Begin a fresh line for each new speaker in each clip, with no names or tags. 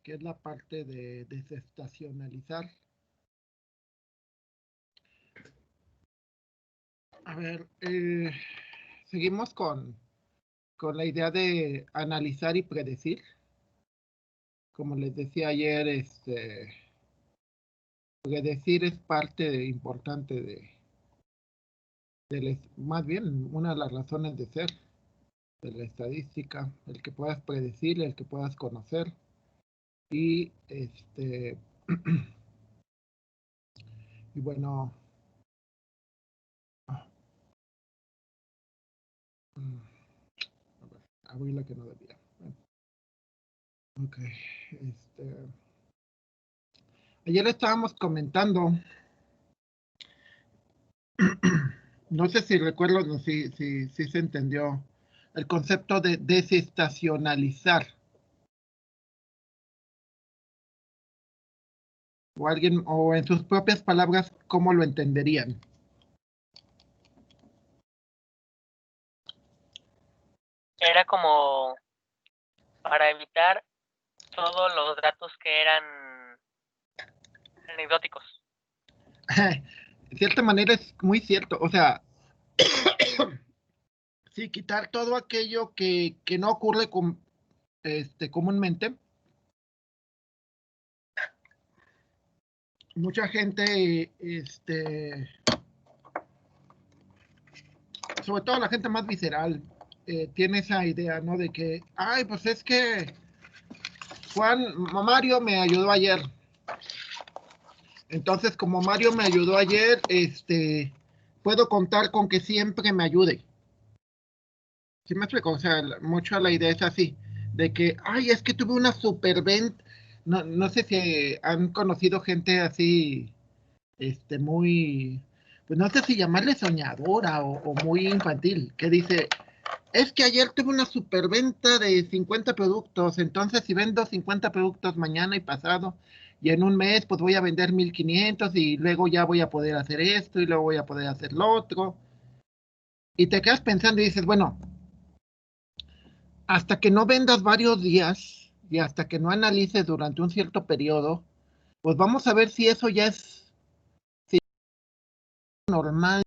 que es la parte de desestacionalizar. A ver, seguimos con la idea de analizar y predecir. Como les decía ayer, predecir es parte importante más bien una de las razones de ser de la estadística, el que puedas predecir, el que puedas conocer y y bueno, a ver, abrí la que no debía. Ok, ayer estábamos comentando, no sé si recuerdo, no, si se entendió el concepto de desestacionalizar. O alguien, o en sus propias palabras, ¿cómo lo entenderían?
Era como para evitar todos los datos que eran anecdóticos.
De cierta manera es muy cierto, o sea, sí, quitar todo aquello que no ocurre comúnmente. Mucha gente, sobre todo la gente más visceral, tiene esa idea, ¿no? De que, ay, pues es que Mario me ayudó ayer. Entonces, como Mario me ayudó ayer, puedo contar con que siempre me ayude. ¿Sí me explico? O sea, mucho la idea es así, de que, ay, es que tuve una super venta. No sé si han conocido gente así, muy, pues no sé si llamarle soñadora o muy infantil, que dice, es que ayer tuve una superventa de 50 productos, entonces si vendo 50 productos mañana y pasado, y en un mes pues voy a vender 1500 y luego ya voy a poder hacer esto y luego voy a poder hacer lo otro. Y te quedas pensando y dices, bueno, hasta que no vendas varios días y hasta que no analices durante un cierto periodo, pues vamos a ver si eso ya es normal.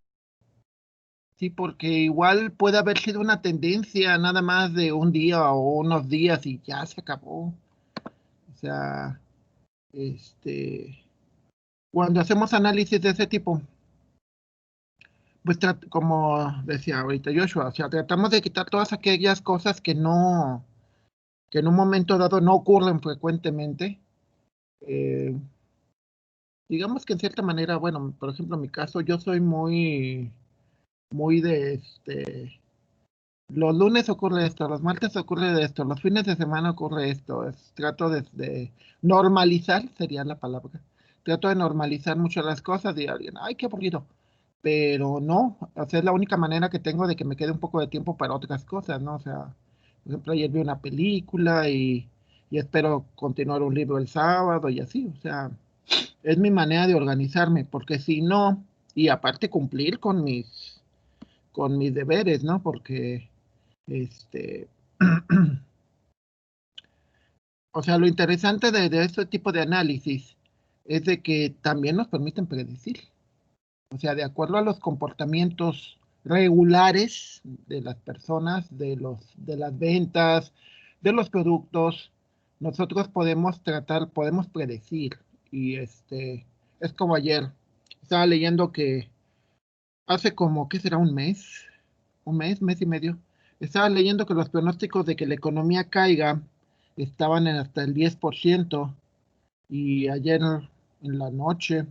Sí, porque igual puede haber sido una tendencia nada más de un día o unos días y ya se acabó. O sea, cuando hacemos análisis de ese tipo, pues como decía ahorita Joshua, o sea, tratamos de quitar todas aquellas cosas que en un momento dado no ocurren frecuentemente. Eh, digamos que en cierta manera, bueno, por ejemplo, en mi caso, yo soy muy de los lunes ocurre esto, los martes ocurre esto, los fines de semana ocurre esto. Trato de normalizar, sería la palabra. Trato de normalizar mucho las cosas y alguien, ay, qué aburrido. Pero no, o sea, es la única manera que tengo de que me quede un poco de tiempo para otras cosas, ¿no? O sea, por ejemplo, ayer vi una película y espero continuar un libro el sábado y así, o sea, es mi manera de organizarme, porque si no, y aparte cumplir con mis deberes, ¿no? Porque este, o sea, lo interesante de este tipo de análisis es de que también nos permiten predecir. O sea, de acuerdo a los comportamientos regulares de las personas, de las ventas, de los productos, nosotros podemos predecir. Y es como ayer, estaba leyendo que hace como, ¿qué será? Mes y medio. Estaba leyendo que los pronósticos de que la economía caiga estaban en hasta el 10%, y ayer en la noche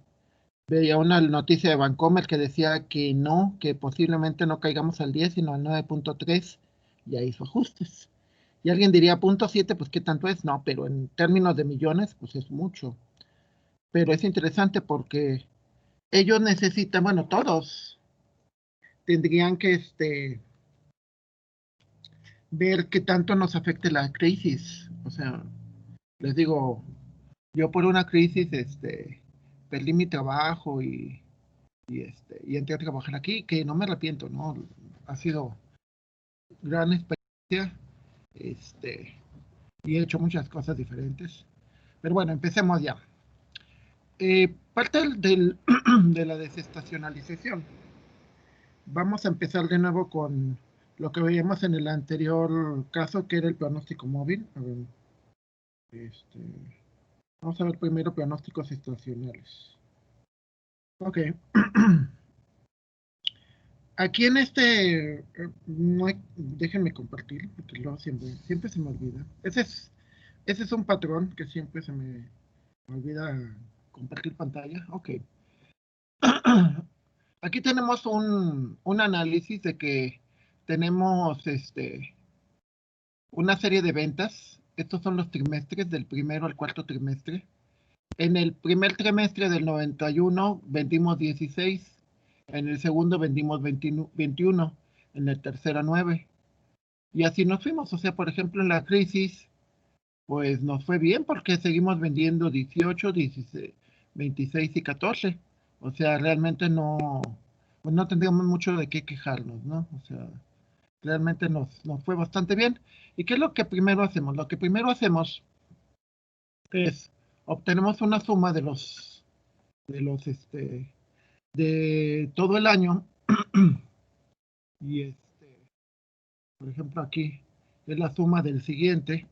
veía una noticia de Bancomer que decía que no, que posiblemente no caigamos al 10, sino al 9.3, y ahí hizo ajustes. Y alguien diría, .7, pues ¿qué tanto es? No, pero en términos de millones, pues es mucho. Pero es interesante porque ellos necesitan, bueno, todos tendrían que ver qué tanto nos afecte la crisis. O sea, les digo, yo por una crisis, perdí mi trabajo y entré a trabajar aquí, que no me arrepiento, ¿no? Ha sido gran experiencia, y he hecho muchas cosas diferentes. Pero bueno, empecemos ya. Parte de la desestacionalización. Vamos a empezar de nuevo con lo que veíamos en el anterior caso, que era el pronóstico móvil. A ver, vamos a ver primero pronósticos estacionales. Ok. Aquí en no déjenme compartir, porque luego siempre se me olvida. Ese es un patrón que siempre se me olvida compartir pantalla. Ok. Aquí tenemos un análisis de que tenemos una serie de ventas. Estos son los trimestres del primero al cuarto trimestre. En el primer trimestre del 91 vendimos 16, en el segundo vendimos 21, en el tercero 9. Y así nos fuimos. O sea, por ejemplo, en la crisis, pues nos fue bien porque seguimos vendiendo 18, 16, 26 y 14. O sea, realmente pues no tendríamos mucho de qué quejarnos, ¿no? O sea, realmente nos fue bastante bien. ¿Y qué es lo que primero hacemos? Lo que primero hacemos es obtenemos una suma de todo el año. Y por ejemplo, aquí es la suma del siguiente.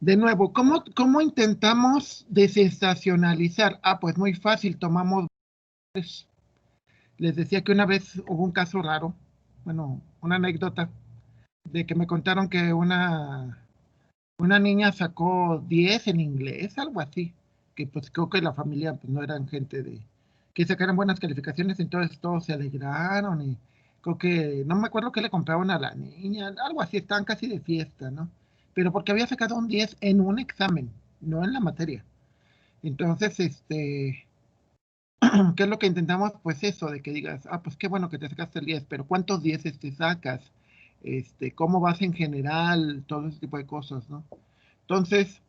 De nuevo, ¿cómo intentamos desestacionalizar? Pues muy fácil, tomamos. Les decía que una vez hubo un caso raro, bueno, una anécdota, de que me contaron que una niña sacó 10 en inglés, algo así, que pues creo que la familia pues, no eran gente que sacaran buenas calificaciones, entonces todos se alegraron y creo que, no me acuerdo qué le compraban a la niña, algo así, estaban casi de fiesta, ¿no? Pero porque había sacado un 10 en un examen, no en la materia. Entonces, ¿qué es lo que intentamos? Pues eso, de que digas, pues qué bueno que te sacaste el 10, pero ¿cuántos 10 te sacas? ¿Cómo vas en general? Todo ese tipo de cosas, ¿no? Entonces,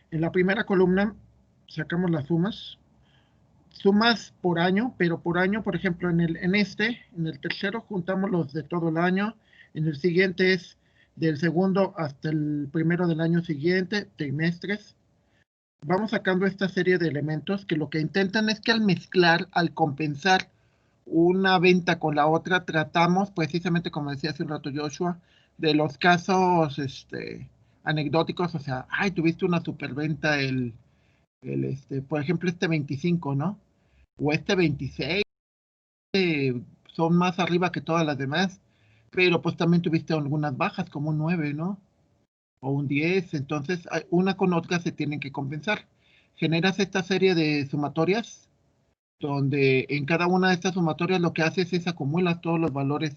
en la primera columna sacamos las sumas por año, pero por año, por ejemplo, en el tercero juntamos los de todo el año, en el siguiente es del segundo hasta el primero del año siguiente, trimestres. Vamos sacando esta serie de elementos que lo que intentan es que al mezclar, al compensar una venta con la otra, tratamos precisamente, como decía hace un rato Joshua, de los casos anecdóticos, o sea, tuviste una superventa por ejemplo, 25, ¿no? O 26, son más arriba que todas las demás, pero pues también tuviste algunas bajas, como un 9, ¿no? O un 10, entonces una con otra se tienen que compensar. Generas esta serie de sumatorias, donde en cada una de estas sumatorias lo que haces es acumulas todos los valores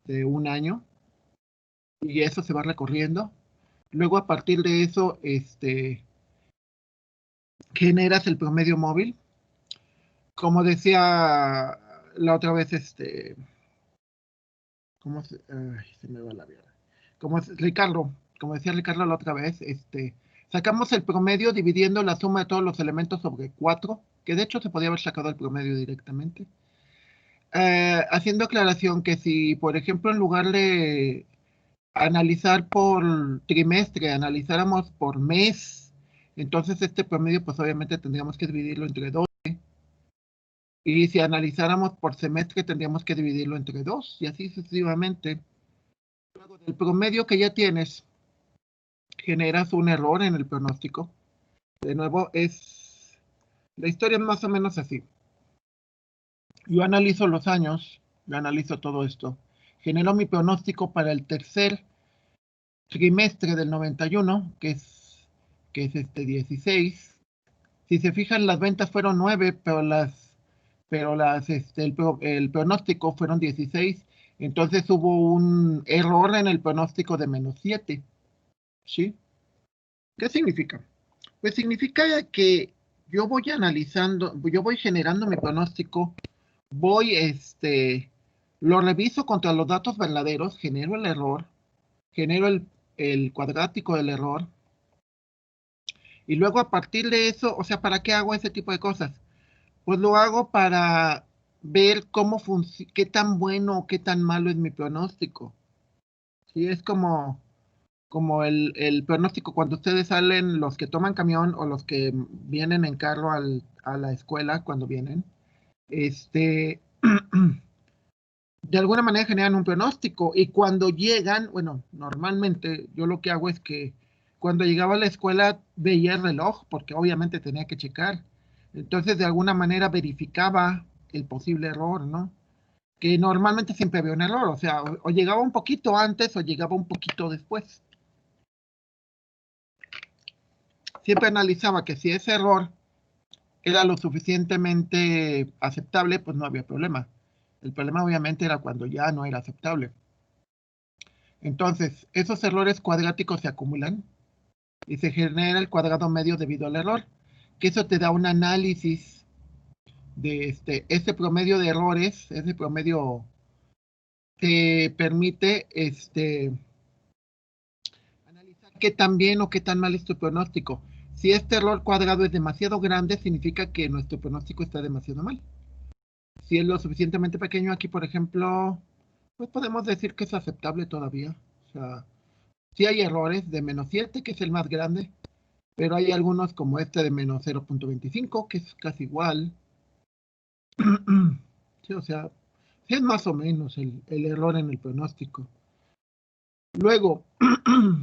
de un año, y eso se va recorriendo. Luego a partir de eso, generas el promedio móvil. Como decía la otra vez, se me va la vida. Como decía Ricardo la otra vez, sacamos el promedio dividiendo la suma de todos los elementos sobre 4, que de hecho se podía haber sacado el promedio directamente. Haciendo aclaración que si, por ejemplo, en lugar de analizar por trimestre, analizáramos por mes, entonces este promedio pues obviamente tendríamos que dividirlo entre 2. Y si analizáramos por semestre, tendríamos que dividirlo entre 2 y así sucesivamente. Luego del promedio que ya tienes, generas un error en el pronóstico. De nuevo, la historia es más o menos así. Yo analizo los años, yo analizo todo esto. Genero mi pronóstico para el tercer trimestre del 91, que es 16. Si se fijan, las ventas fueron 9, el pronóstico fueron 16. Entonces hubo un error en el pronóstico de -7. ¿Sí? ¿Qué significa? Pues significa que yo voy analizando, yo voy generando mi pronóstico, lo reviso contra los datos verdaderos, genero el error, genero el cuadrático del error, y luego a partir de eso, o sea, ¿para qué hago ese tipo de cosas? Pues lo hago para ver qué tan bueno o qué tan malo es mi pronóstico. Sí, es como como el pronóstico cuando ustedes salen, los que toman camión o los que vienen en carro a la escuela cuando vienen, de alguna manera generan un pronóstico y cuando llegan, bueno, normalmente yo lo que hago es que cuando llegaba a la escuela veía el reloj porque obviamente tenía que checar. Entonces de alguna manera verificaba el posible error, ¿no? Que normalmente siempre había un error, o sea, o llegaba un poquito antes o llegaba un poquito después. Siempre analizaba que si ese error era lo suficientemente aceptable, pues no había problema. El problema obviamente era cuando ya no era aceptable. Entonces, esos errores cuadráticos se acumulan y se genera el cuadrado medio debido al error, que eso te da un análisis de ese promedio de errores, ese promedio te permite analizar qué tan bien o qué tan mal es tu pronóstico. Si este error cuadrado es demasiado grande, significa que nuestro pronóstico está demasiado mal. Si es lo suficientemente pequeño, aquí, por ejemplo, pues podemos decir que es aceptable todavía. O sea, sí hay errores de -7, que es el más grande, pero hay algunos como este de -0.25, que es casi igual. Sí, o sea, sí es más o menos el error en el pronóstico. Luego,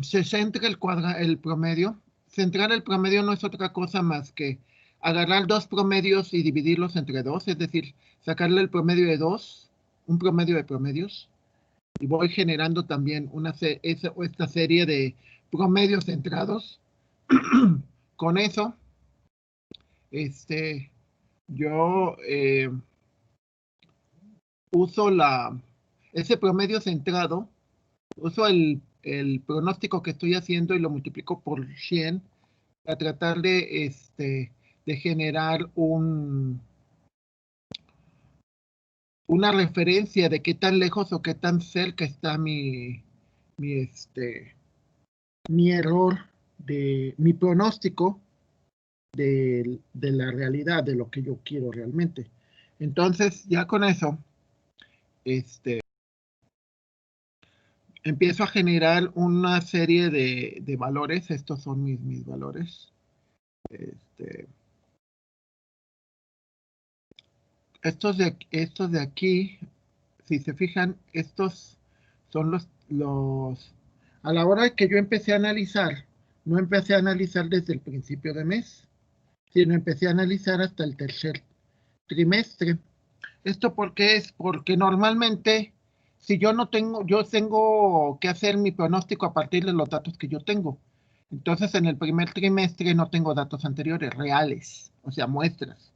se centra el promedio. Centrar el promedio no es otra cosa más que agarrar dos promedios y dividirlos entre dos, es decir, sacarle el promedio de dos, un promedio de promedios, y voy generando también esta serie de promedios centrados. Con eso, yo uso ese promedio centrado, uso el pronóstico que estoy haciendo y lo multiplico por 100 a tratar de generar una referencia de qué tan lejos o qué tan cerca está mi, mi error, mi pronóstico de la realidad, de lo que yo quiero realmente. Entonces, ya con eso, empiezo a generar una serie de valores. Estos son mis valores. Estos de aquí, si se fijan, estos son a la hora que yo empecé a analizar, no empecé a analizar desde el principio de mes, sino empecé a analizar hasta el tercer trimestre. ¿Esto por qué es? Porque normalmente, si yo tengo que hacer mi pronóstico a partir de los datos que yo tengo. Entonces, en el primer trimestre no tengo datos anteriores, reales, o sea, muestras.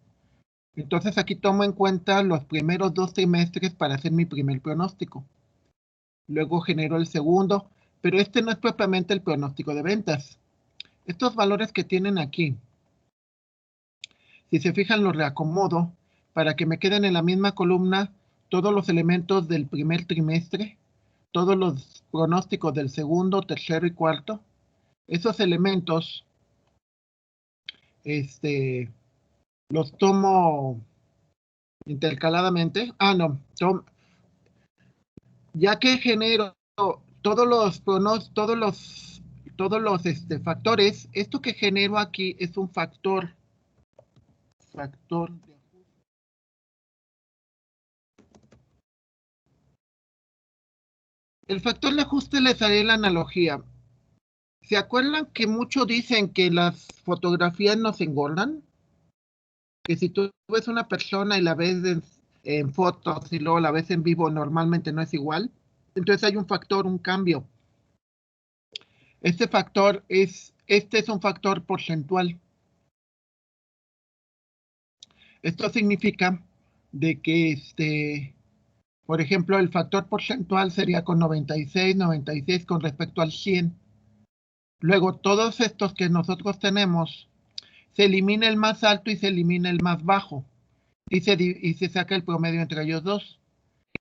Entonces, aquí tomo en cuenta los primeros 2 trimestres para hacer mi primer pronóstico. Luego genero el segundo, pero este no es propiamente el pronóstico de ventas. Estos valores que tienen aquí, si se fijan, los reacomodo para que me queden en la misma columna todos los elementos del primer trimestre, todos los pronósticos del segundo, tercero y cuarto. Esos elementos, los tomo intercaladamente. No, ya que genero todos los factores, esto que genero aquí es un factor de ajuste. El factor de ajuste les haré la analogía. ¿Se acuerdan que muchos dicen que las fotografías nos engordan? Que si tú ves una persona y la ves en fotos y luego la ves en vivo, normalmente no es igual. Entonces hay un factor, un cambio. Este es un factor porcentual. Esto significa de que por ejemplo, el factor porcentual sería con 96 con respecto al 100. Luego, todos estos que nosotros tenemos, se elimina el más alto y se elimina el más bajo. Y se saca el promedio entre ellos dos.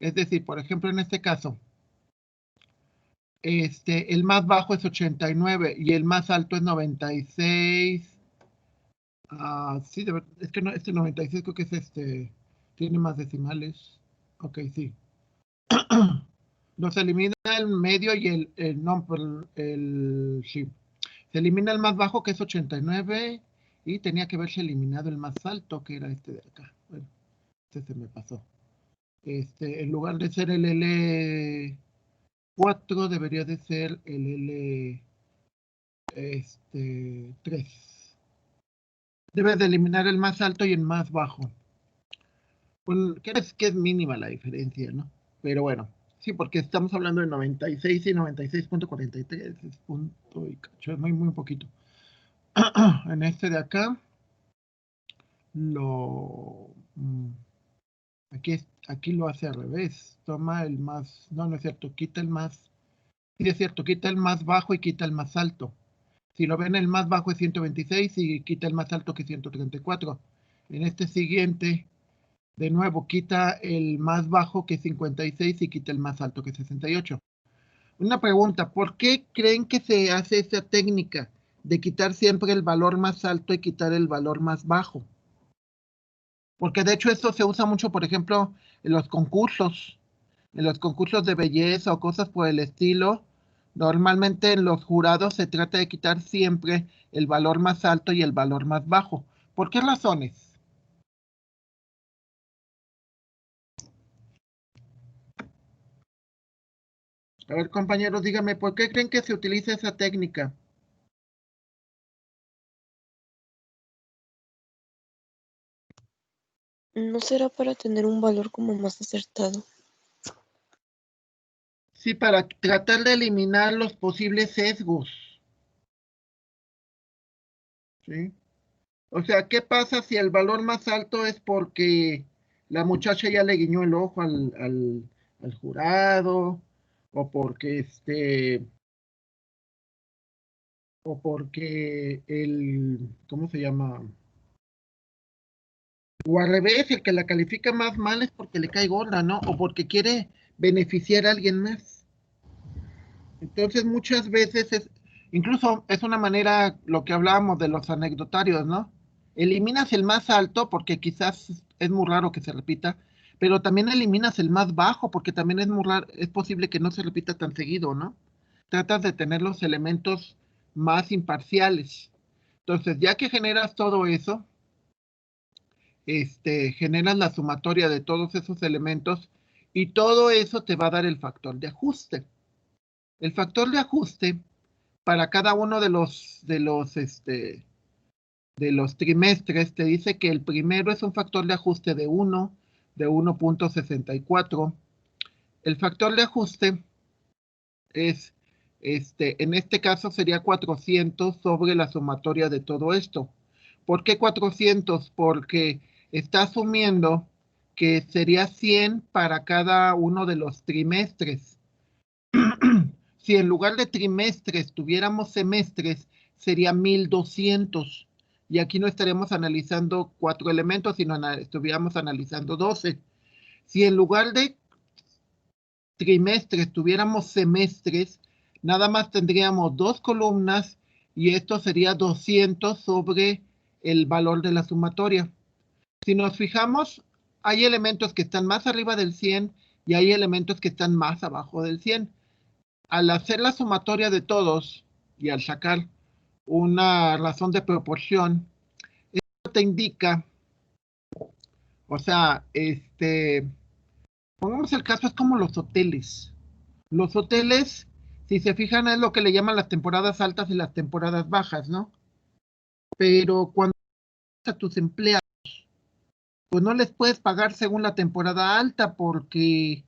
Es decir, por ejemplo, en este caso, el más bajo es 89 y el más alto es 96. Sí, es que no, 96 creo que es tiene más decimales. Ok, sí. Nos elimina el medio y sí. Se elimina el más bajo, que es 89, y tenía que haberse eliminado el más alto, que era este de acá. Bueno, este se me pasó. En lugar de ser el L4, debería de ser el L3. Debes de eliminar el más alto y el más bajo. Bueno, crees que es mínima la diferencia, ¿no? Pero bueno, sí, porque estamos hablando de 96 y 96.43, es punto y cacho, es muy, muy poquito. En este de acá, aquí lo hace al revés. Toma el más, no es cierto, quita el más, sí es cierto, quita el más bajo y quita el más alto. Si lo ven, el más bajo es 126 y quita el más alto, que es 134. En este siguiente, de nuevo, quita el más bajo, que es 56, y quita el más alto, que es 68. Una pregunta, ¿por qué creen que se hace esa técnica de quitar siempre el valor más alto y quitar el valor más bajo? Porque de hecho esto se usa mucho, por ejemplo, en los concursos de belleza o cosas por el estilo. Normalmente en los jurados se trata de quitar siempre el valor más alto y el valor más bajo. ¿Por qué razones? A ver, compañeros, díganme, ¿por qué creen que se utiliza esa técnica?
¿No será para tener un valor como más acertado?
Sí, para tratar de eliminar los posibles sesgos. ¿Sí? O sea, ¿qué pasa si el valor más alto es porque la muchacha ya le guiñó el ojo al jurado? O porque o porque ¿cómo se llama? O al revés, el que la califica más mal es porque le cae gorda, ¿no? O porque quiere beneficiar a alguien más. Entonces, muchas veces incluso es una manera, lo que hablábamos de los anecdotarios, ¿no? Eliminas el más alto porque quizás es muy raro que se repita, pero también eliminas el más bajo porque también es muy raro, es posible que no se repita tan seguido, ¿no? Tratas de tener los elementos más imparciales. Entonces, ya que generas todo eso, generas la sumatoria de todos esos elementos y todo eso te va a dar el factor de ajuste. El factor de ajuste para cada uno de los trimestres te dice que el primero es un factor de ajuste de 1, de 1.64. El factor de ajuste es, en este caso sería 400 sobre la sumatoria de todo esto. ¿Por qué 400? Porque está asumiendo que sería 100 para cada uno de los trimestres. Si en lugar de trimestres tuviéramos semestres, sería 1200. Y aquí no estaríamos analizando 4 elementos, sino estuviéramos analizando 12. Si en lugar de trimestres tuviéramos semestres, nada más tendríamos 2 columnas y esto sería 200 sobre el valor de la sumatoria. Si nos fijamos, hay elementos que están más arriba del 100 y hay elementos que están más abajo del 100. Al hacer la sumatoria de todos y al sacar una razón de proporción, esto te indica, o sea, pongamos el caso, es como los hoteles. Los hoteles, si se fijan, es lo que le llaman las temporadas altas y las temporadas bajas, ¿no? Pero cuando a tus empleados, pues no les puedes pagar según la temporada alta porque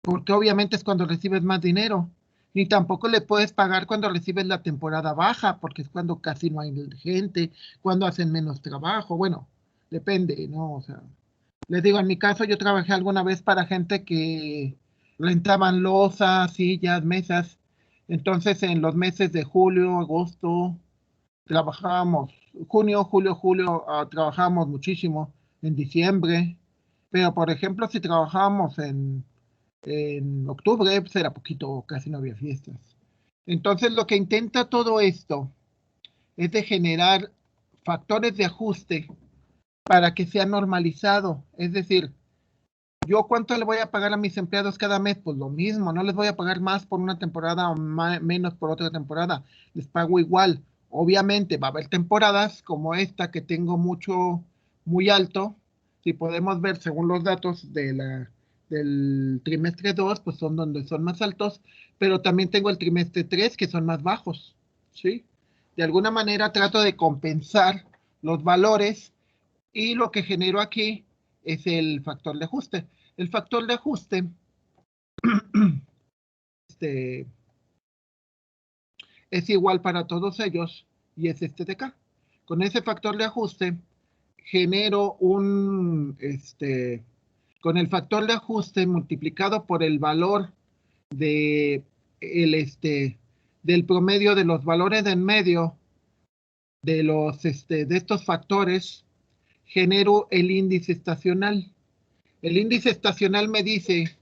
obviamente es cuando recibes más dinero. Ni tampoco le puedes pagar cuando recibes la temporada baja, porque es cuando casi no hay gente, cuando hacen menos trabajo. Bueno, depende, ¿no? O sea, les digo, en mi caso yo trabajé alguna vez para gente que rentaban losas, sillas, mesas. Entonces en los meses de julio, agosto, trabajábamos, junio, julio, trabajábamos muchísimo. En diciembre, pero por ejemplo, si trabajábamos en octubre, pues era poquito, casi no había fiestas. Entonces lo que intenta todo esto es de generar factores de ajuste para que sea normalizado. Es decir, ¿Yo cuánto le voy a pagar a mis empleados cada mes? Pues lo mismo, no les voy a pagar más por una temporada o menos por otra temporada. Les pago igual. Obviamente va a haber temporadas como esta que tengo muy alto. Si podemos ver según los datos del trimestre 2, pues son donde son más altos, pero también tengo el trimestre 3 que son más bajos, ¿sí? De alguna manera trato de compensar los valores y lo que genero aquí es el factor de ajuste. El factor de ajuste este, es igual para todos ellos y es este de acá. Con ese factor de ajuste genero con el factor de ajuste multiplicado por el valor de del promedio de los valores en medio de estos factores, genero el índice estacional. El índice estacional me dice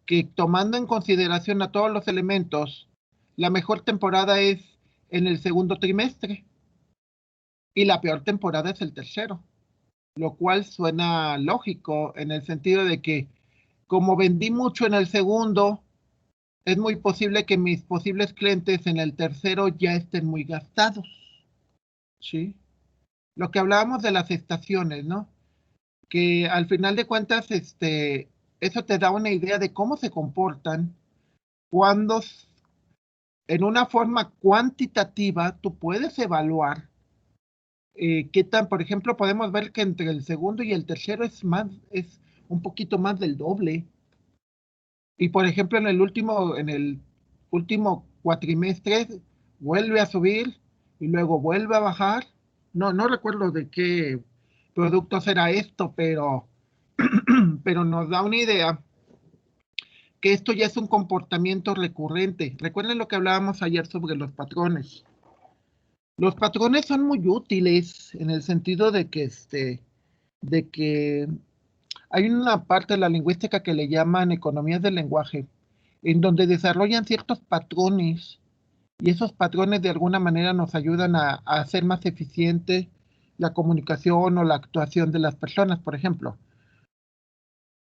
que tomando en consideración a todos los elementos, la mejor temporada es en el segundo trimestre y la peor temporada es el tercero, lo cual suena lógico en el sentido de que como vendí mucho en el segundo, es muy posible que mis posibles clientes en el tercero ya estén muy gastados, ¿sí? Lo que hablábamos de las estaciones, ¿no? Que al final de cuentas, eso te da una idea de cómo se comportan cuando en una forma cuantitativa tú puedes evaluar qué tan, por ejemplo, podemos ver que entre el segundo y el tercero es un poquito más del doble. Y por ejemplo, en el último cuatrimestre vuelve a subir y luego vuelve a bajar. No recuerdo de qué producto será esto, pero nos da una idea que esto ya es un comportamiento recurrente. Recuerden lo que hablábamos ayer sobre los patrones. Los patrones son muy útiles en el sentido de que hay una parte de la lingüística que le llaman economías del lenguaje, en donde desarrollan ciertos patrones y esos patrones de alguna manera nos ayudan a hacer más eficiente la comunicación o la actuación de las personas. Por ejemplo,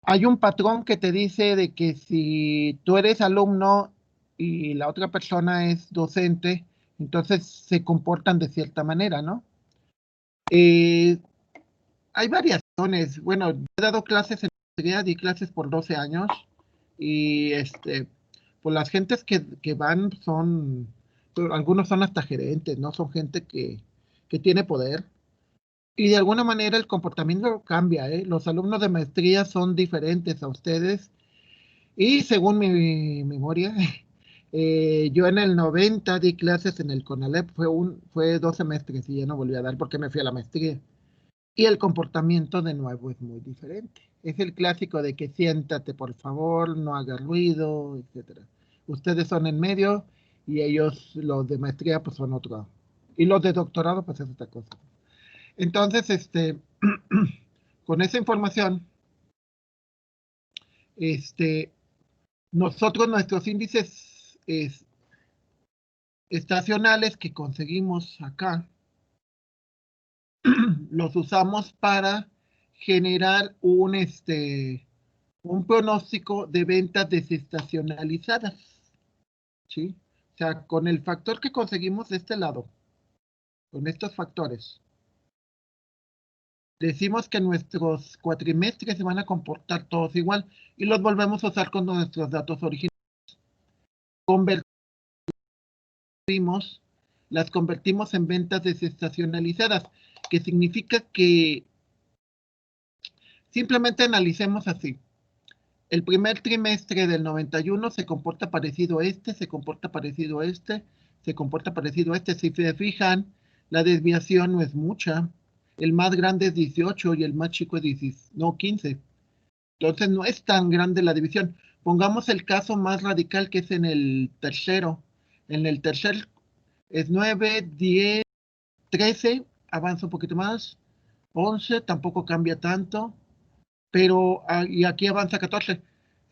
hay un patrón que te dice de que si tú eres alumno y la otra persona es docente, entonces se comportan de cierta manera, ¿no? Hay variaciones. Bueno, he dado clases en maestría, di clases por 12 años y pues las gentes que van pues, algunos son hasta gerentes, ¿no? Son gente que tiene poder. Y de alguna manera el comportamiento cambia, ¿eh? Los alumnos de maestría son diferentes a ustedes. Y según mi memoria, yo en el 90 di clases en el CONALEP, fue 2 semestres y ya no volví a dar porque me fui a la maestría. Y el comportamiento de nuevo es muy diferente. Es el clásico de que siéntate por favor, no haga ruido, etc. Ustedes son en medio y ellos, los de maestría, pues son otro. Y los de doctorado, pues es otra cosa. Entonces, con esa información, nosotros nuestros índices estacionales que conseguimos acá, los usamos para generar un pronóstico de ventas desestacionalizadas, ¿sí? O sea, con el factor que conseguimos de este lado, con estos factores, decimos que nuestros cuatrimestres se van a comportar todos igual y los volvemos a usar con nuestros datos originales. Las convertimos en ventas desestacionalizadas, que significa que simplemente analicemos así. El primer trimestre del 91 se comporta parecido a se comporta parecido a se comporta parecido a este. Si se fijan, la desviación no es mucha. El más grande es 18 y el más chico es 15. Entonces no es tan grande la división. Pongamos el caso más radical que es en el tercero. En el tercer es 9, 10, 13, avanza un poquito más. 11, tampoco cambia tanto. Pero, y aquí avanza 14.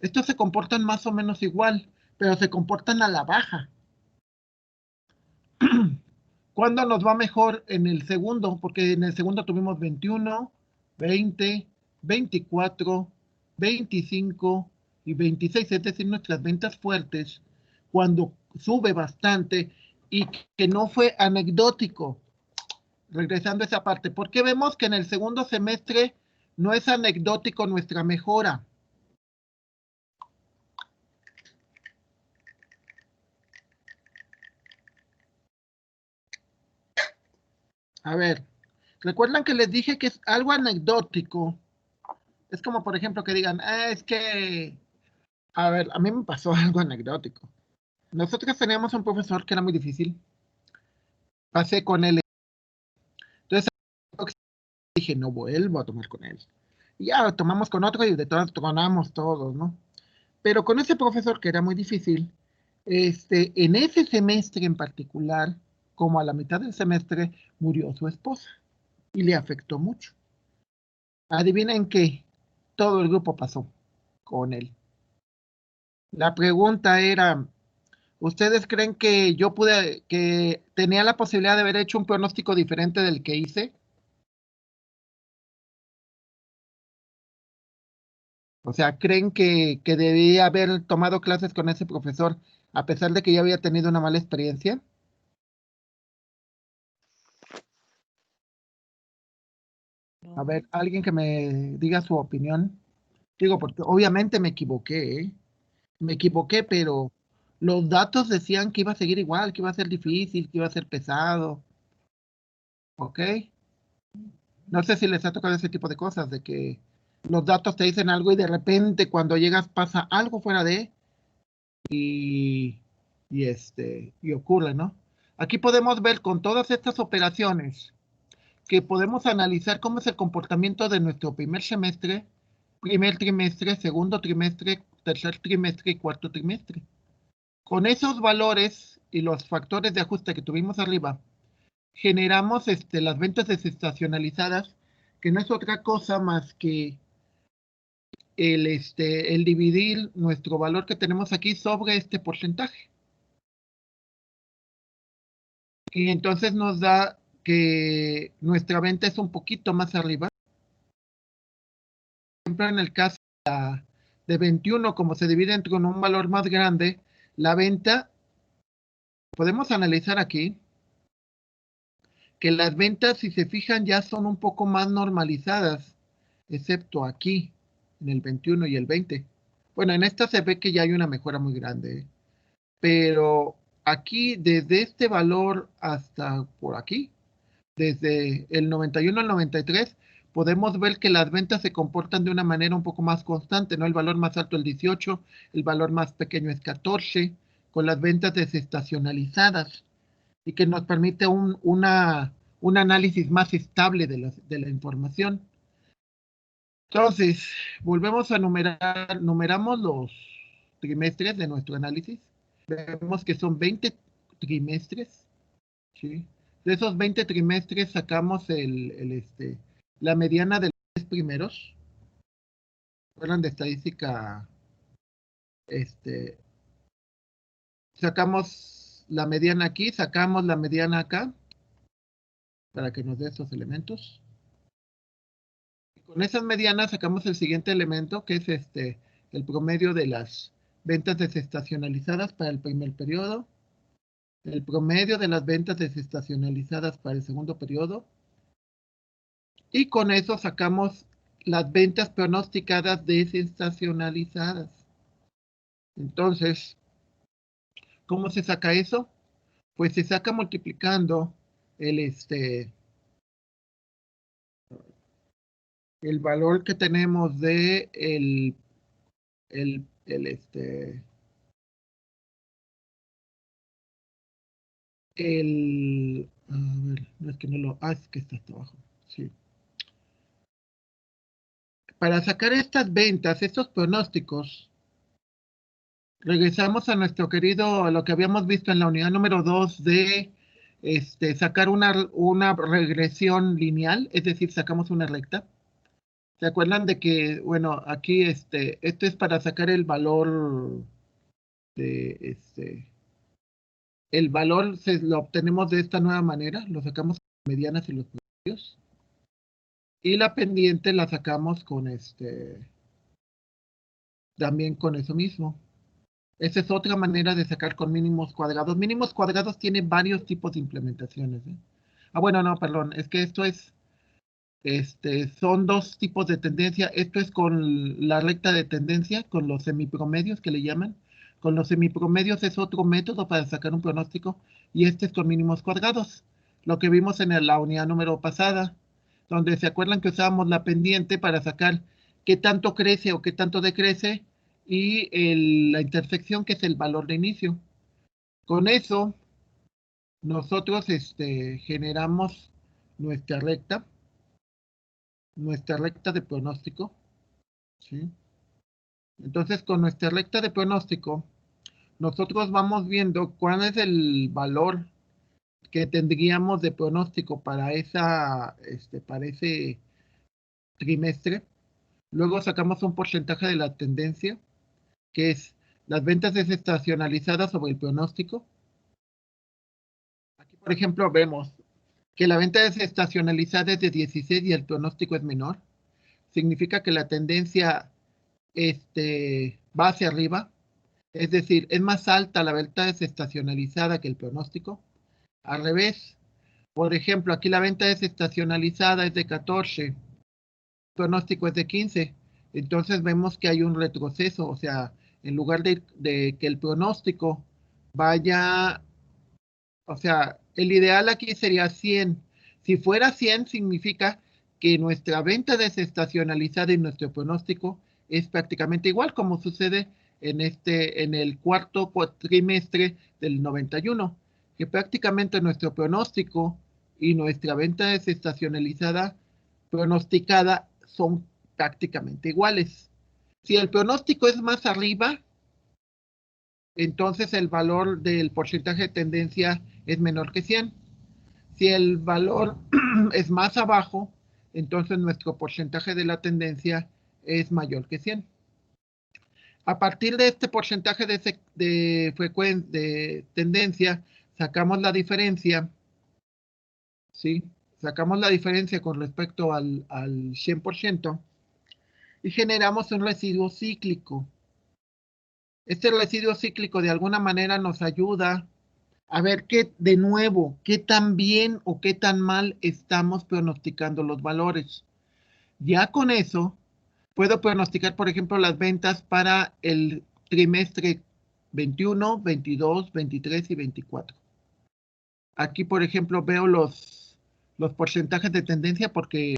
Estos se comportan más o menos igual, pero se comportan a la baja. ¿Cuándo nos va mejor en el segundo? Porque en el segundo tuvimos 21, 20, 24, 25 y 26, es decir, nuestras ventas fuertes, cuando sube bastante y que no fue anecdótico. Regresando a esa parte, porque vemos que en el segundo semestre no es anecdótico nuestra mejora. A ver, ¿recuerdan que les dije que es algo anecdótico? Es como, por ejemplo, que digan, es que, a ver, a mí me pasó algo anecdótico. Nosotros teníamos un profesor que era muy difícil. Pasé con él. Entonces dije, no vuelvo a tomar con él. Y ya tomamos con otro y de todas tomamos todos, ¿no? Pero con ese profesor que era muy difícil, en ese semestre en particular, como a la mitad del semestre, murió su esposa y le afectó mucho. Adivinen qué, todo el grupo pasó con él. La pregunta era, ¿ustedes creen que que tenía la posibilidad de haber hecho un pronóstico diferente del que hice? O sea, ¿creen que debía haber tomado clases con ese profesor a pesar de que ya había tenido una mala experiencia? A ver, alguien que me diga su opinión. Digo, porque obviamente me equivoqué, ¿eh? Me equivoqué, pero los datos decían que iba a seguir igual, que iba a ser difícil, que iba a ser pesado, ¿ok? No sé si les ha tocado ese tipo de cosas, de que los datos te dicen algo y de repente cuando llegas pasa algo fuera de y, y ocurre, ¿no? Aquí podemos ver con todas estas operaciones que podemos analizar cómo es el comportamiento de nuestro primer trimestre, segundo trimestre, tercer trimestre y cuarto trimestre. Con esos valores y los factores de ajuste que tuvimos arriba, generamos las ventas desestacionalizadas, que no es otra cosa más que el dividir nuestro valor que tenemos aquí sobre este porcentaje. Y entonces nos da que nuestra venta es un poquito más arriba. Por ejemplo, en el caso de 21, como se divide entre un valor más grande, la venta, podemos analizar aquí, que las ventas, si se fijan, ya son un poco más normalizadas, excepto aquí, en el 21 y el 20. Bueno, en esta se ve que ya hay una mejora muy grande, ¿eh? Pero aquí, desde este valor hasta por aquí, desde el 91 al 93, podemos ver que las ventas se comportan de una manera un poco más constante, ¿no? El valor más alto es el 18, el valor más pequeño es 14, con las ventas desestacionalizadas, y que nos permite un análisis más estable de la información. Entonces, volvemos a numeramos los trimestres de nuestro análisis. Vemos que son 20 trimestres, ¿sí? De esos 20 trimestres sacamos la mediana de los 10 primeros. Fueron de estadística, sacamos la mediana aquí, sacamos la mediana acá, para que nos dé estos elementos. Con esas medianas sacamos el siguiente elemento, que es el promedio de las ventas desestacionalizadas para el primer periodo, el promedio de las ventas desestacionalizadas para el segundo periodo, y con eso sacamos las ventas pronosticadas desestacionalizadas. Entonces, ¿cómo se saca eso? Pues se saca multiplicando el valor que tenemos de el, a ver, no es que no lo, es que está hasta abajo, sí. Para sacar estas ventas, estos pronósticos, regresamos a nuestro querido, a lo que habíamos visto en la unidad número 2 de sacar una regresión lineal, es decir, sacamos una recta. ¿Se acuerdan de que, bueno, aquí esto es para sacar el valor de el valor lo obtenemos de esta nueva manera, lo sacamos medianas y los promedios. Y la pendiente la sacamos con también con eso mismo. Esa es otra manera de sacar con mínimos cuadrados. Mínimos cuadrados tiene varios tipos de implementaciones, ¿eh? Ah, bueno, no, perdón. Es que esto es, son dos tipos de tendencia. Esto es con la recta de tendencia, con los semipromedios que le llaman. Con los semipromedios es otro método para sacar un pronóstico. Y este es con mínimos cuadrados. Lo que vimos en la unidad número pasada, donde se acuerdan que usábamos la pendiente para sacar qué tanto crece o qué tanto decrece y la intersección, que es el valor de inicio. Con eso, nosotros generamos nuestra recta de pronóstico, ¿sí? Entonces, con nuestra recta de pronóstico, nosotros vamos viendo cuál es el valor que tendríamos de pronóstico para para ese trimestre. Luego sacamos un porcentaje de la tendencia, que es las ventas desestacionalizadas sobre el pronóstico. Aquí, por ejemplo, vemos que la venta desestacionalizada es de 16 y el pronóstico es menor. Significa que la tendencia va hacia arriba, es decir, es más alta la venta desestacionalizada que el pronóstico. Al revés, por ejemplo, aquí la venta desestacionalizada es de 14, el pronóstico es de 15. Entonces vemos que hay un retroceso, o sea, en lugar de que el pronóstico vaya, o sea, el ideal aquí sería 100. Si fuera 100, significa que nuestra venta desestacionalizada y nuestro pronóstico es prácticamente igual, como sucede en el cuarto trimestre del 91, que prácticamente nuestro pronóstico y nuestra venta desestacionalizada pronosticada son prácticamente iguales. Si el pronóstico es más arriba, entonces el valor del porcentaje de tendencia es menor que 100. Si el valor es más abajo, entonces nuestro porcentaje de la tendencia es mayor que 100. A partir de este porcentaje de tendencia, sacamos la diferencia, ¿sí? Sacamos la diferencia con respecto al 100% y generamos un residuo cíclico. Este residuo cíclico de alguna manera nos ayuda a ver de nuevo, qué tan bien o qué tan mal estamos pronosticando los valores. Ya con eso, puedo pronosticar, por ejemplo, las ventas para el trimestre 21, 22, 23 y 24. Aquí, por ejemplo, veo los porcentajes de tendencia porque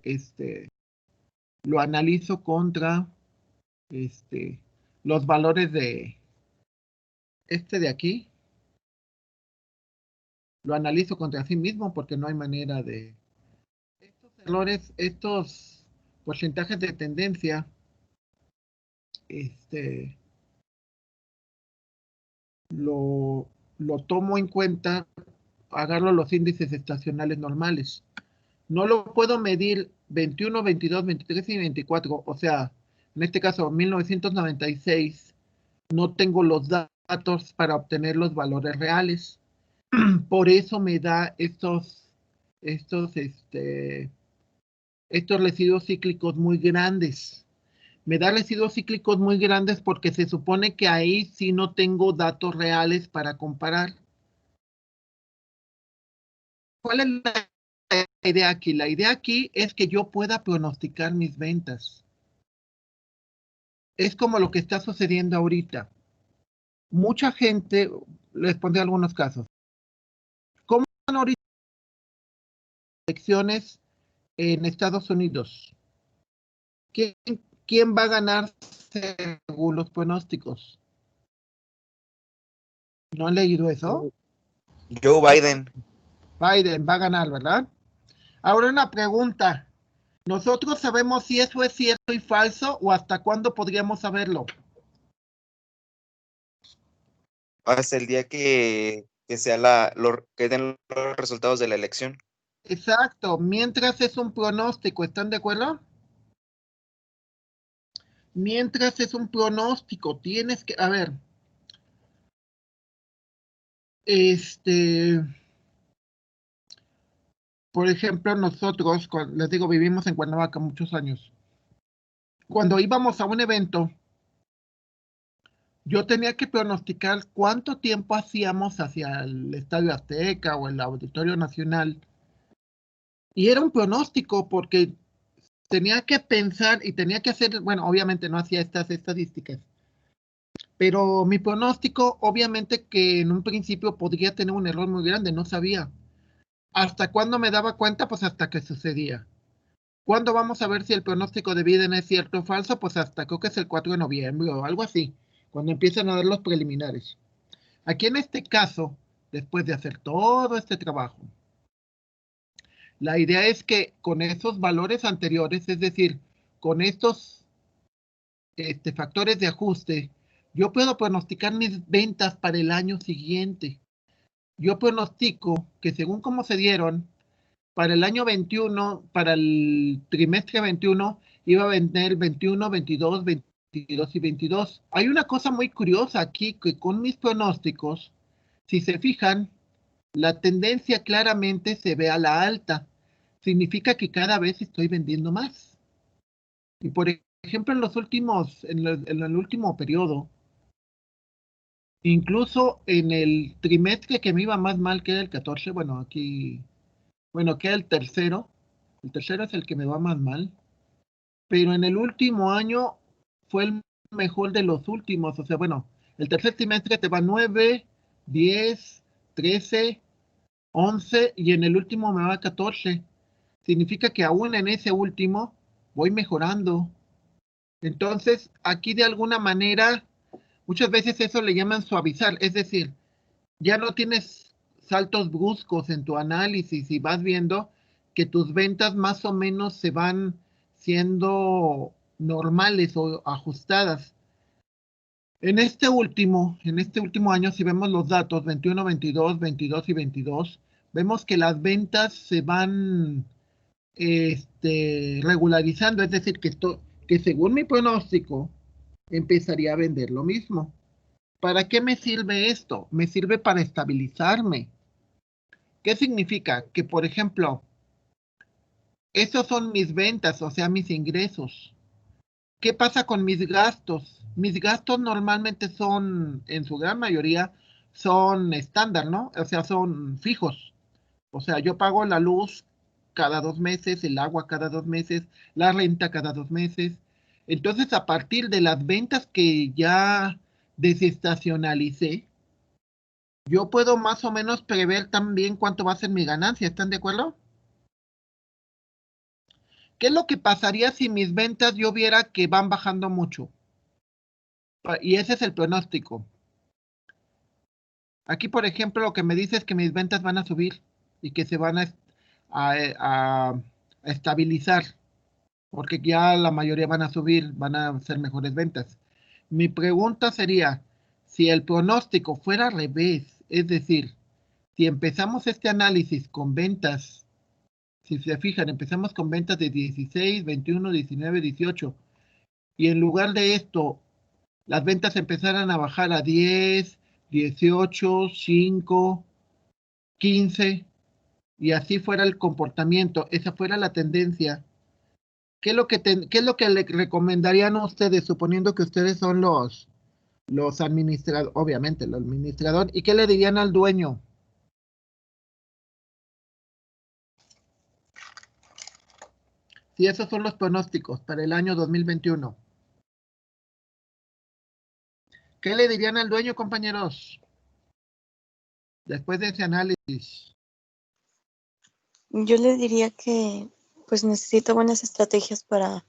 lo analizo contra los valores de de aquí. Lo analizo contra sí mismo porque no hay manera de... Estos errores, estos porcentajes de tendencia, lo tomo en cuenta, agarro los índices estacionales normales. No lo puedo medir 21, 22, 23 y 24, o sea, en este caso 1996, no tengo los datos para obtener los valores reales. Por eso me da estos, estos residuos cíclicos muy grandes. Me da residuos cíclicos muy grandes porque se supone que ahí sí no tengo datos reales para comparar. ¿Cuál es la idea aquí? La idea aquí es que yo pueda pronosticar mis ventas. Es como lo que está sucediendo ahorita. Mucha gente, les pondré algunos casos. ¿Cómo están ahorita las elecciones en Estados Unidos? ¿Quién va a ganar según los pronósticos? ¿No han leído eso?
Joe Biden.
Biden va a ganar, ¿verdad? Ahora una pregunta. ¿Nosotros sabemos si eso es cierto y falso o hasta cuándo podríamos saberlo?
Hasta el día que que den los resultados de la elección.
Exacto, mientras es un pronóstico, ¿están de acuerdo? Mientras es un pronóstico, tienes que, a ver, por ejemplo, nosotros, les digo, vivimos en Cuernavaca muchos años. Cuando íbamos a un evento, yo tenía que pronosticar cuánto tiempo hacíamos hacia el Estadio Azteca o el Auditorio Nacional. Y era un pronóstico porque tenía que pensar y tenía que hacer, bueno, obviamente no hacía estas estadísticas, pero mi pronóstico, obviamente que en un principio podría tener un error muy grande, no sabía. ¿Hasta cuándo me daba cuenta? Pues hasta que sucedía. ¿Cuándo vamos a ver si el pronóstico de Biden es cierto o falso? Pues hasta creo que es el 4 de noviembre o algo así, cuando empiezan a dar los preliminares. Aquí en este caso, después de hacer todo este trabajo, la idea es que con esos valores anteriores, es decir, con estos factores de ajuste, yo puedo pronosticar mis ventas para el año siguiente. Yo pronostico que según cómo se dieron, para el año 21, para el trimestre 21, iba a vender 21, 22, 22 y 22. Hay una cosa muy curiosa aquí, que con mis pronósticos, si se fijan, la tendencia claramente se ve a la alta. Significa que cada vez estoy vendiendo más. Y por ejemplo, en el último periodo, incluso en el trimestre que me iba más mal, que era el 14, que era el tercero es el que me va más mal, pero en el último año fue el mejor de los últimos, o sea, bueno, el tercer trimestre te va 9, 10, 13, 11 y en el último me va 14. Significa que aún en ese último voy mejorando. Entonces, aquí de alguna manera, muchas veces eso le llaman suavizar, es decir, ya no tienes saltos bruscos en tu análisis y vas viendo que tus ventas más o menos se van siendo normales o ajustadas. En este último año, si vemos los datos 21, 22, 22 y 22, vemos que las ventas se van regularizando, es decir, que según mi pronóstico, empezaría a vender lo mismo. ¿Para qué me sirve esto? Me sirve para estabilizarme. ¿Qué significa? Que, por ejemplo, esos son mis ventas, o sea, mis ingresos. ¿Qué pasa con mis gastos? Mis gastos normalmente son, en su gran mayoría, son estándar, ¿no? O sea, son fijos. O sea, yo pago la luz cada 2 meses, el agua cada 2 meses, la renta cada 2 meses. Entonces, a partir de las ventas que ya desestacionalicé, yo puedo más o menos prever también cuánto va a ser mi ganancia. ¿Están de acuerdo? ¿Qué es lo que pasaría si mis ventas yo viera que van bajando mucho? Y ese es el pronóstico. Aquí, por ejemplo, lo que me dice es que mis ventas van a subir y que se van a estabilizar, porque ya la mayoría van a subir, van a ser mejores ventas. Mi pregunta sería, si el pronóstico fuera al revés, es decir, si empezamos este análisis con ventas, si se fijan, empezamos con ventas de 16, 21, 19, 18, y en lugar de esto, las ventas empezaran a bajar a 10, 18, 5, 15, y así fuera el comportamiento, esa fuera la tendencia. ¿Qué es lo que le recomendarían a ustedes, suponiendo que ustedes son los administradores, obviamente, el administrador, y qué le dirían al dueño? Si esos son los pronósticos para el año 2021. ¿Qué le dirían al dueño, compañeros? Después de ese análisis.
Yo le diría que pues necesita buenas estrategias para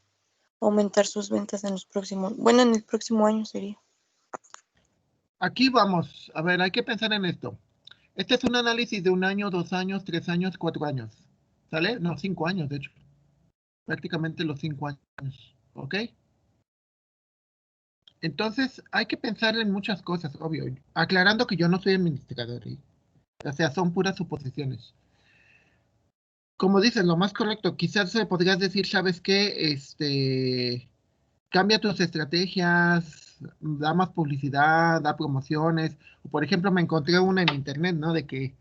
aumentar sus ventas en en el próximo año sería.
Aquí vamos, a ver, hay que pensar en esto. Este es un análisis de 1 año, 2 años, 3 años, 4 años. ¿Sale? No, 5 años, de hecho. Prácticamente los 5 años. ¿Ok? Entonces, hay que pensar en muchas cosas, obvio. Aclarando que yo no soy administrador. O sea, son puras suposiciones. Como dices, lo más correcto, quizás se podrías decir, ¿sabes qué? Cambia tus estrategias, da más publicidad, da promociones. O por ejemplo, me encontré una en internet, ¿no? De que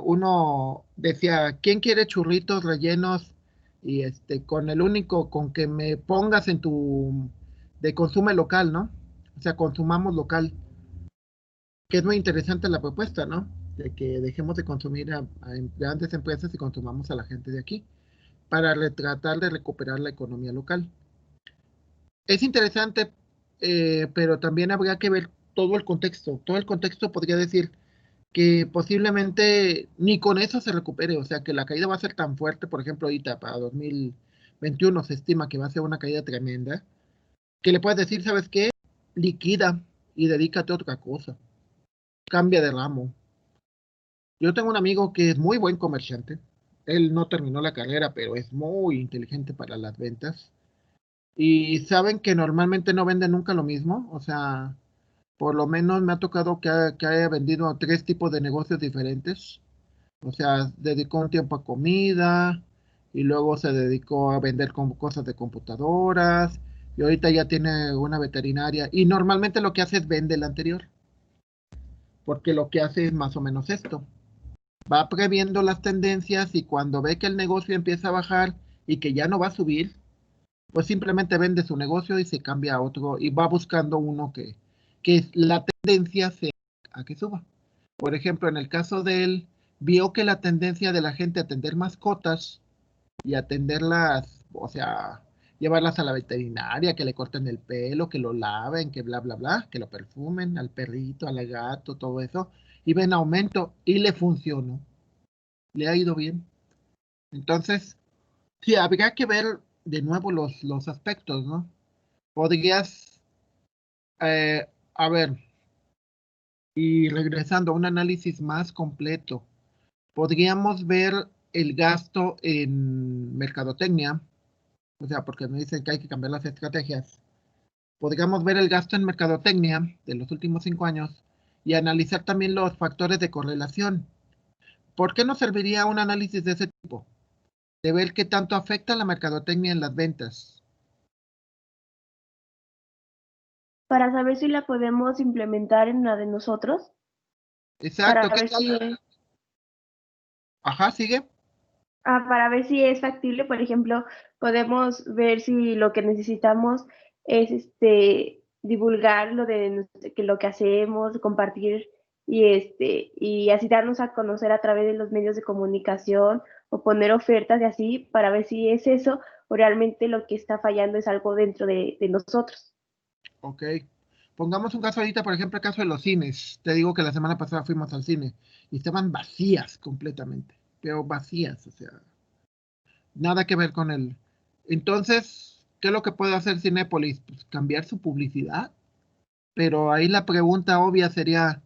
Uno decía, ¿quién quiere churritos rellenos? Y con el único, con que me pongas en tu, de consumo local, ¿no? O sea, consumamos local, que es muy interesante la propuesta, ¿no? De que dejemos de consumir a grandes empresas y consumamos a la gente de aquí, para tratar de recuperar la economía local. Es interesante, pero también habría que ver todo el contexto. Todo el contexto podría decir que posiblemente ni con eso se recupere, o sea, que la caída va a ser tan fuerte, por ejemplo, ahorita para 2021 se estima que va a ser una caída tremenda, que le puedes decir, ¿sabes qué? Liquida y dedícate a otra cosa, cambia de ramo. Yo tengo un amigo que es muy buen comerciante, él no terminó la carrera, pero es muy inteligente para las ventas, y saben que normalmente no venden nunca lo mismo, o sea, por lo menos me ha tocado que haya vendido 3 tipos de negocios diferentes. O sea, dedicó un tiempo a comida y luego se dedicó a vender cosas de computadoras y ahorita ya tiene una veterinaria y normalmente lo que hace es vende el anterior, porque lo que hace es más o menos esto. Va previendo las tendencias y cuando ve que el negocio empieza a bajar y que ya no va a subir, pues simplemente vende su negocio y se cambia a otro y va buscando uno que la tendencia sea a que suba. Por ejemplo, en el caso de él, vio que la tendencia de la gente a atender mascotas y atenderlas, o sea, llevarlas a la veterinaria, que le corten el pelo, que lo laven, que bla, bla, bla, que lo perfumen al perrito, al gato, todo eso, y ven aumento y le funcionó, le ha ido bien. Entonces, sí, habría que ver de nuevo los aspectos, ¿no? Podrías, a ver, y regresando a un análisis más completo, podríamos ver el gasto en mercadotecnia, o sea, porque me dicen que hay que cambiar las estrategias. Podríamos ver el gasto en mercadotecnia de los últimos 5 años y analizar también los factores de correlación. ¿Por qué nos serviría un análisis de ese tipo? De ver qué tanto afecta la mercadotecnia en las ventas.
Para saber si la podemos implementar en la de nosotros, para
Exacto, ¿qué
ver si
tal?
es,
Ajá, sigue.
para ver si es factible. Por ejemplo, podemos ver si lo que necesitamos es divulgar que lo que hacemos, compartir y así darnos a conocer a través de los medios de comunicación o poner ofertas y así para ver si es eso o realmente lo que está fallando es algo dentro de nosotros.
Ok. Pongamos un caso ahorita, por ejemplo, el caso de los cines. Te digo que la semana pasada fuimos al cine y estaban vacías completamente, pero vacías, o sea, nada que ver con él. Entonces, ¿qué es lo que puede hacer Cinépolis? Pues cambiar su publicidad. Pero ahí la pregunta obvia sería,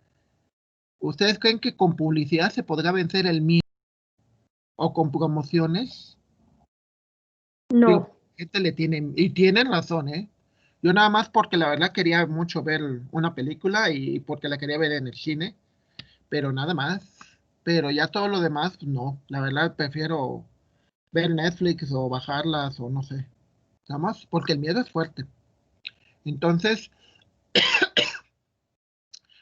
¿ustedes creen que con publicidad se podrá vencer el miedo o con promociones? Digo,
No.
gente le tiene, y tienen razón, ¿eh? Yo nada más porque la verdad quería mucho ver una película y porque la quería ver en el cine, pero nada más. Pero ya todo lo demás, pues no. La verdad prefiero ver Netflix o bajarlas o no sé. Nada más porque el miedo es fuerte. Entonces,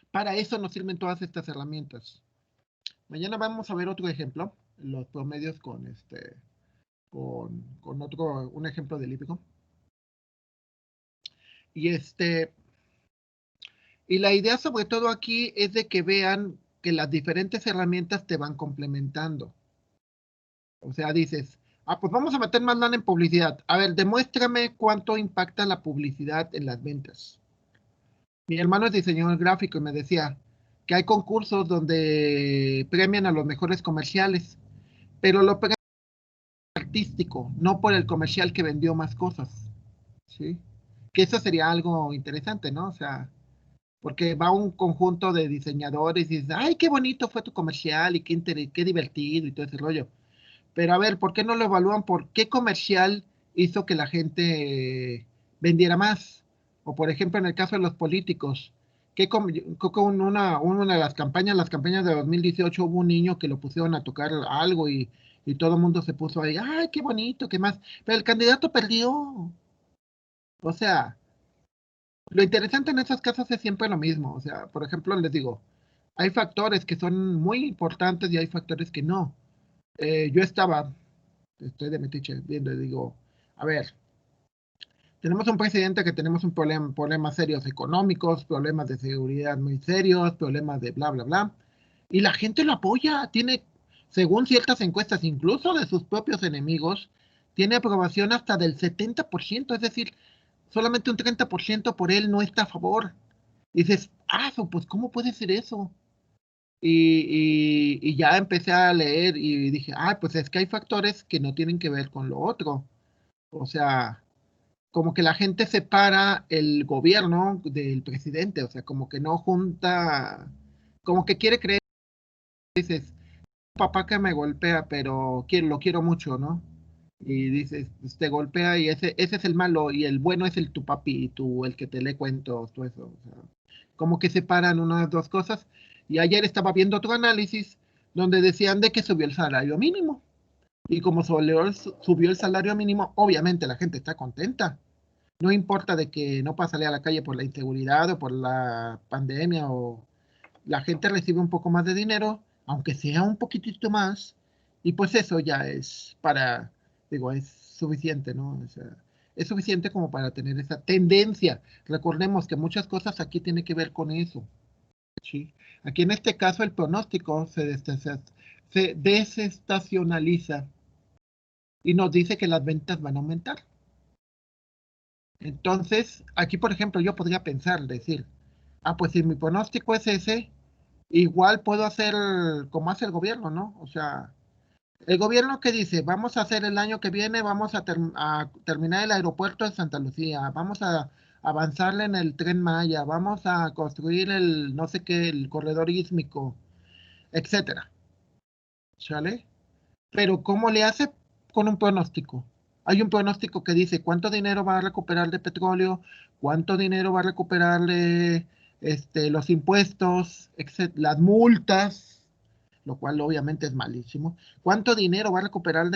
para eso nos sirven todas estas herramientas. Mañana vamos a ver otro ejemplo, los promedios con otro, un ejemplo del hípico. Y y la idea sobre todo aquí es de que vean que las diferentes herramientas te van complementando. O sea, dices, pues vamos a meter más lana en publicidad. A ver, demuéstrame cuánto impacta la publicidad en las ventas. Mi hermano es diseñador gráfico y me decía que hay concursos donde premian a los mejores comerciales, pero lo premian artístico, no por el comercial que vendió más cosas, ¿sí? Que eso sería algo interesante, ¿no? O sea, porque va un conjunto de diseñadores y dices, ay, qué bonito fue tu comercial y qué divertido y todo ese rollo. Pero a ver, ¿por qué no lo evalúan por qué comercial hizo que la gente vendiera más? O por ejemplo, en el caso de los políticos, creo que una de las campañas de 2018 hubo un niño que lo pusieron a tocar algo y todo el mundo se puso ahí, ay, qué bonito, qué más. Pero el candidato perdió. O sea, lo interesante en esas casos es siempre lo mismo. O sea, por ejemplo, les digo, hay factores que son muy importantes y hay factores que no. Yo estoy de metiche viendo y digo, a ver, tenemos un presidente que tenemos problemas serios económicos, problemas de seguridad muy serios, problemas de bla, bla, bla, y la gente lo apoya, tiene, según ciertas encuestas, incluso de sus propios enemigos, tiene aprobación hasta del 70%, es decir, solamente un 30% por él no está a favor. Y dices, pues ¿cómo puede ser eso? Y ya empecé a leer y dije, pues es que hay factores que no tienen que ver con lo otro. O sea, como que la gente separa el gobierno del presidente, o sea, como que no junta, como que quiere creer, dices, papá que me golpea, pero lo quiero mucho, ¿no? Y dices, pues, te golpea y ese es el malo y el bueno es tu papi y el que te lee cuentos, todo eso. O sea, como que separan unas dos cosas. Y ayer estaba viendo otro análisis donde decían de que subió el salario mínimo. Y como subió el salario mínimo, obviamente la gente está contenta. No importa de que no pueda salir a la calle por la inseguridad o por la pandemia o la gente recibe un poco más de dinero, aunque sea un poquitito más, y pues eso ya es suficiente, ¿no? O sea, es suficiente como para tener esa tendencia. Recordemos que muchas cosas aquí tienen que ver con eso, ¿sí? Aquí en este caso el pronóstico se desestacionaliza y nos dice que las ventas van a aumentar. Entonces, aquí por ejemplo yo podría pensar, decir, pues si mi pronóstico es ese, igual puedo hacer como hace el gobierno, ¿no? O sea, el gobierno que dice, vamos a hacer el año que viene, vamos a terminar el aeropuerto de Santa Lucía, vamos a avanzarle en el Tren Maya, vamos a construir el no sé qué, el corredor ísmico, etcétera. ¿Sale? Pero ¿cómo le hace con un pronóstico? Hay un pronóstico que dice cuánto dinero va a recuperar de petróleo, cuánto dinero va a recuperar de los impuestos, las multas, lo cual obviamente es malísimo. ¿Cuánto dinero va a recuperar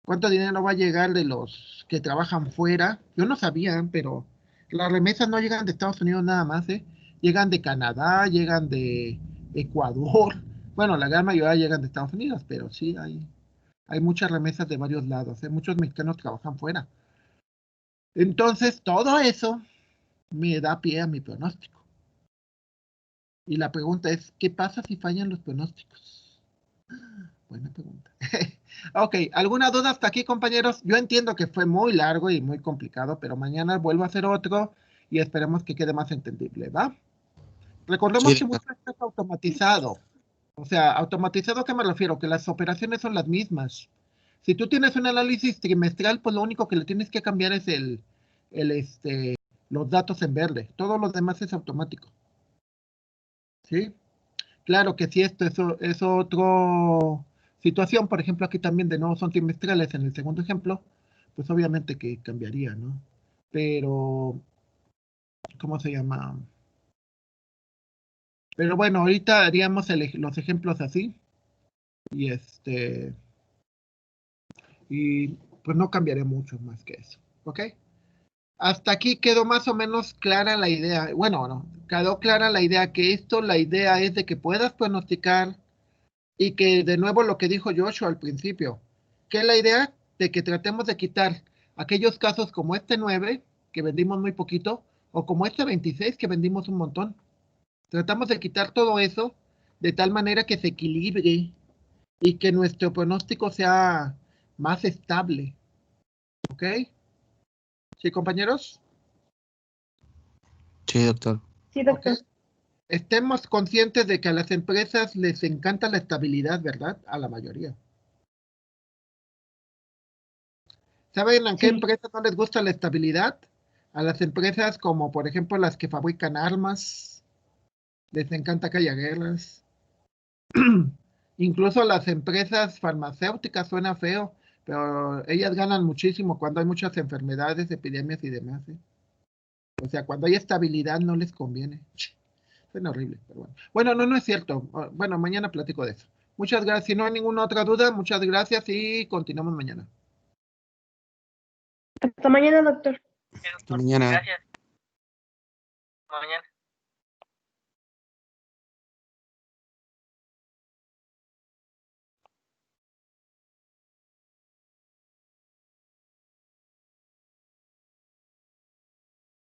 cuánto dinero va a llegar de los que trabajan fuera? Yo no sabía, pero las remesas no llegan de Estados Unidos nada más, ¿eh? Llegan de Canadá, llegan de Ecuador. Bueno, la gran mayoría llegan de Estados Unidos, pero sí hay muchas remesas de varios lados, ¿eh? Muchos mexicanos trabajan fuera. Entonces, todo eso me da pie a mi pronóstico. Y la pregunta es, ¿qué pasa si fallan los pronósticos? Buena pregunta. Ok, ¿alguna duda hasta aquí, compañeros? Yo entiendo que fue muy largo y muy complicado, pero mañana vuelvo a hacer otro y esperemos que quede más entendible, ¿va? Recordemos que mucho esto es automatizado. O sea, ¿automatizado a qué me refiero? Que las operaciones son las mismas. Si tú tienes un análisis trimestral, pues lo único que le tienes que cambiar es los datos en verde. Todo lo demás es automático. ¿Sí? Claro que si esto es otra situación, por ejemplo, aquí también de nuevo son trimestrales en el segundo ejemplo, pues obviamente que cambiaría, ¿no? Pero, ¿cómo se llama? Pero bueno, ahorita haríamos los ejemplos así y y pues no cambiaría mucho más que eso, ¿ok? Hasta aquí quedó más o menos clara la idea. Bueno, no, quedó clara la idea que la idea es de que puedas pronosticar y que de nuevo lo que dijo Joshua al principio, que es la idea de que tratemos de quitar aquellos casos como este 9, que vendimos muy poquito, o como este 26, que vendimos un montón. Tratamos de quitar todo eso de tal manera que se equilibre y que nuestro pronóstico sea más estable. ¿Ok? ¿Sí, compañeros?
Sí, doctor.
Sí, doctor.
Ok. Estemos conscientes de que a las empresas les encanta la estabilidad, ¿verdad? A la mayoría. ¿Saben a qué
Sí.
empresas no les gusta la estabilidad? A las empresas como, por ejemplo, las que fabrican armas. Les encanta que haya guerras. Incluso las empresas farmacéuticas suena feo, pero ellas ganan muchísimo cuando hay muchas enfermedades, epidemias y demás, ¿eh? O sea, cuando hay estabilidad no les conviene. Suena horrible, pero bueno. Bueno, no es cierto. Bueno, mañana platico de eso. Muchas gracias. Si no hay ninguna otra duda, muchas gracias y continuamos mañana.
Hasta mañana, doctor.
Sí,
Hasta
doctor.
mañana.
Gracias. Hasta mañana.